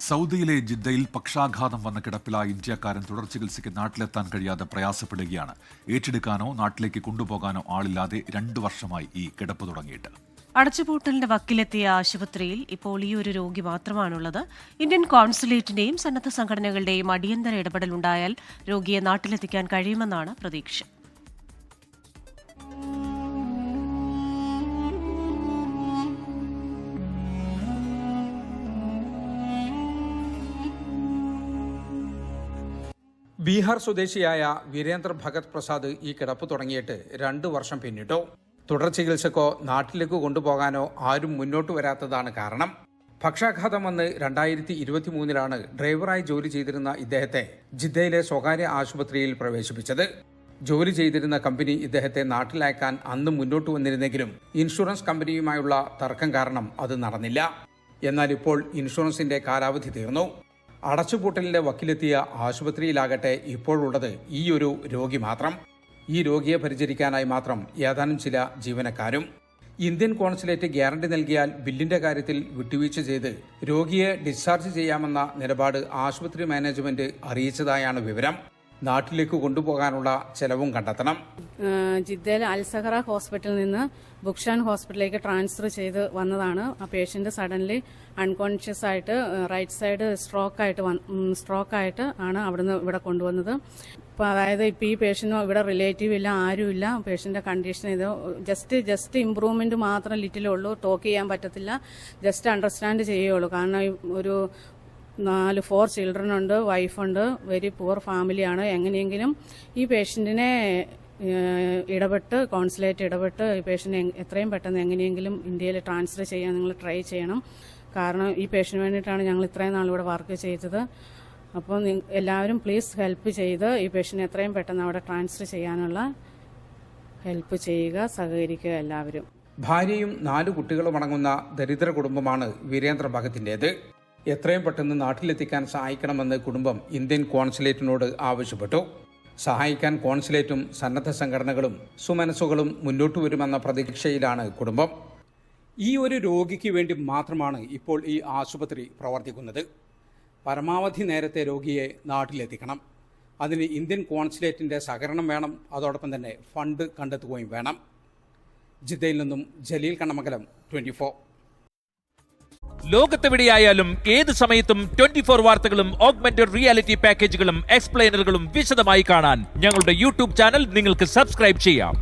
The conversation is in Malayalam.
സൗദിയിലെ ജിദ്ദയിൽ പക്ഷാഘാതം വന്ന കിടപ്പിലായ ഇന്ത്യക്കാരൻ തുടർ ചികിത്സയ്ക്ക് നാട്ടിലെത്താൻ കഴിയാതെ പ്രയാസപ്പെടുകയാണ്. ഏറ്റെടുക്കാനോ നാട്ടിലേക്ക് കൊണ്ടുപോകാനോ ആളില്ലാതെ 2 വർഷമായി ഈ കിടപ്പ് തുടങ്ങിയിട്ട്. അടച്ചുപൂട്ടലിന്റെ വക്കിലെത്തിയ ആശുപത്രിയിൽ ഇപ്പോൾ ഈ ഒരു രോഗി മാത്രമാണുള്ളത്. ഇന്ത്യൻ കോൺസുലേറ്റിന്റെയും സന്നദ്ധ സംഘടനകളുടെയും അടിയന്തര ഇടപെടലുണ്ടായാൽ രോഗിയെ നാട്ടിലെത്തിക്കാൻ കഴിയുമെന്നാണ് പ്രതീക്ഷ. ബീഹാർ സ്വദേശിയായ വീരേന്ദ്ര ഭഗത് പ്രസാദ് ഈ കിടപ്പ് തുടങ്ങിയിട്ട് 2 വർഷം പിന്നിട്ടു. തുടർ ചികിത്സക്കോ നാട്ടിലേക്ക് കൊണ്ടുപോകാനോ ആരും മുന്നോട്ട് വരാത്തതാണ് കാരണം. പക്ഷാഘാതം വന്ന് 2023 ഡ്രൈവറായി ജോലി ചെയ്തിരുന്ന ഇദ്ദേഹത്തെ ജിദ്ദയിലെ സ്വകാര്യ ആശുപത്രിയിൽ പ്രവേശിപ്പിച്ചത്. ജോലി ചെയ്തിരുന്ന കമ്പനി ഇദ്ദേഹത്തെ നാട്ടിലയക്കാൻ അന്ന് മുന്നോട്ട് വന്നിരുന്നെങ്കിലും ഇൻഷുറൻസ് കമ്പനിയുമായുള്ള തർക്കം കാരണം അത് നടന്നില്ല. എന്നാൽ ഇപ്പോൾ ഇൻഷുറൻസിന്റെ കാലാവധി തീർന്നു. അടച്ചുപൂട്ടലിന്റെ വക്കിലെത്തിയ ആശുപത്രിയിലാകട്ടെ ഇപ്പോഴുള്ളത് ഈ ഒരു രോഗി മാത്രം. ഈ രോഗിയെ പരിചരിക്കാനായി മാത്രം ഏതാനും ചില ജീവനക്കാരും. ഇന്ത്യൻ കോൺസുലേറ്റ് ഗ്യാരണ്ടി നൽകിയാൽ ബില്ലിന്റെ കാര്യത്തിൽ വിട്ടുവീഴ്ച ചെയ്ത് രോഗിയെ ഡിസ്ചാർജ് ചെയ്യാമെന്ന നിലപാട് ആശുപത്രി മാനേജ്മെന്റ് അറിയിച്ചതായാണ് വിവരം. നാട്ടിലേക്ക് കൊണ്ടുപോകാനുള്ള ചെലവും കണ്ടെത്തണം. ജിദ്ദയിൽ അൽസഹറ ഹോസ്പിറ്റലിൽ നിന്ന് ബുക്ഷാൻ ഹോസ്പിറ്റലിലേക്ക് ട്രാൻസ്ഫർ ചെയ്ത് വന്നതാണ്. ആ പേഷ്യന്റ് സഡൻലി അൺകോൺഷ്യസ് ആയിട്ട് റൈറ്റ് സൈഡ് സ്ട്രോക്കായിട്ട് ആണ് അവിടുന്ന് ഇവിടെ കൊണ്ടുവന്നത്. അതായത് ഇപ്പോൾ ഈ പേഷ്യന്റ് ഇവിടെ റിലേറ്റീവ് ഇല്ല, ആരുമില്ല. പേഷ്യന്റെ കണ്ടീഷൻ ഇത് ജസ്റ്റ് ഇംപ്രൂവ്മെന്റ് മാത്രം ലിറ്റിലേ ഉള്ളൂ. ടോക്ക് ചെയ്യാൻ പറ്റത്തില്ല, ജസ്റ്റ് അണ്ടർസ്റ്റാൻഡ് ചെയ്യുള്ളൂ. കാരണം ഒരു 4 ചിൽഡ്രൻ ഉണ്ട്, വൈഫുണ്ട്, വെരി പുവർ ഫാമിലിയാണ്. എങ്ങനെയെങ്കിലും ഈ പേഷ്യന്റിനെ കോൺസുലേറ്റ് ഇടപെട്ട് ഈ പേഷ്യന്റ് എത്രയും പെട്ടെന്ന് എങ്ങനെയെങ്കിലും ഇന്ത്യയിൽ ട്രാൻസ്ഫർ ചെയ്യാൻ നിങ്ങൾ ട്രൈ ചെയ്യണം. കാരണം ഈ പേഷ്യന് വേണ്ടിയിട്ടാണ് ഞങ്ങൾ ഇത്രയും നാൾ ഇവിടെ വർക്ക് ചെയ്തത്. അപ്പോൾ എല്ലാവരും പ്ലീസ് ഹെൽപ്പ് ചെയ്ത് ഈ പേഷ്യനെ എത്രയും പെട്ടെന്ന് അവിടെ ട്രാൻസ്ഫർ ചെയ്യാനുള്ള ഹെൽപ്പ് ചെയ്യുക, സഹകരിക്കുക എല്ലാവരും. ഭാര്യയും 4 കുട്ടികളും അടങ്ങുന്ന ദരിദ്ര കുടുംബമാണ് വീരേന്ദ്ര ഭഗത്തിൻ്റേത്. എത്രയും പെട്ടെന്ന് നാട്ടിലെത്തിക്കാൻ സഹായിക്കണമെന്ന് കുടുംബം ഇന്ത്യൻ കോൺസുലേറ്റിനോട് ആവശ്യപ്പെട്ടു. സഹായിക്കാൻ കോൺസുലേറ്റും സന്നദ്ധ സംഘടനകളും സുമനസ്സുകളും മുന്നോട്ട് വരുമെന്ന പ്രതീക്ഷയിലാണ് കുടുംബം. ഈ ഒരു രോഗിക്ക് വേണ്ടി മാത്രമാണ് ഇപ്പോൾ ഈ ആശുപത്രി പ്രവർത്തിക്കുന്നത്. പരമാവധി നേരത്തെ രോഗിയെ നാട്ടിലെത്തിക്കണം. അതിന് ഇന്ത്യൻ കോൺസുലേറ്റിന്റെ സഹകരണം വേണം. അതോടൊപ്പം തന്നെ ഫണ്ട് കണ്ടെത്തുകയും വേണം. ജിദ്ദയിൽ നിന്നും ജലീൽ കണ്ണമംഗലം, 24. ലോകത്തെവിടെയായാലും ഏത് സമയത്തും 24 വാർത്തകളും ഓഗ്മെന്റഡ് റിയാലിറ്റി പാക്കേജുകളും എക്സ്പ്ലെയിനറുകളും വിശദമായി കാണാൻ ഞങ്ങളുടെ യൂട്യൂബ് ചാനൽ നിങ്ങൾക്ക് സബ്സ്ക്രൈബ് ചെയ്യാം.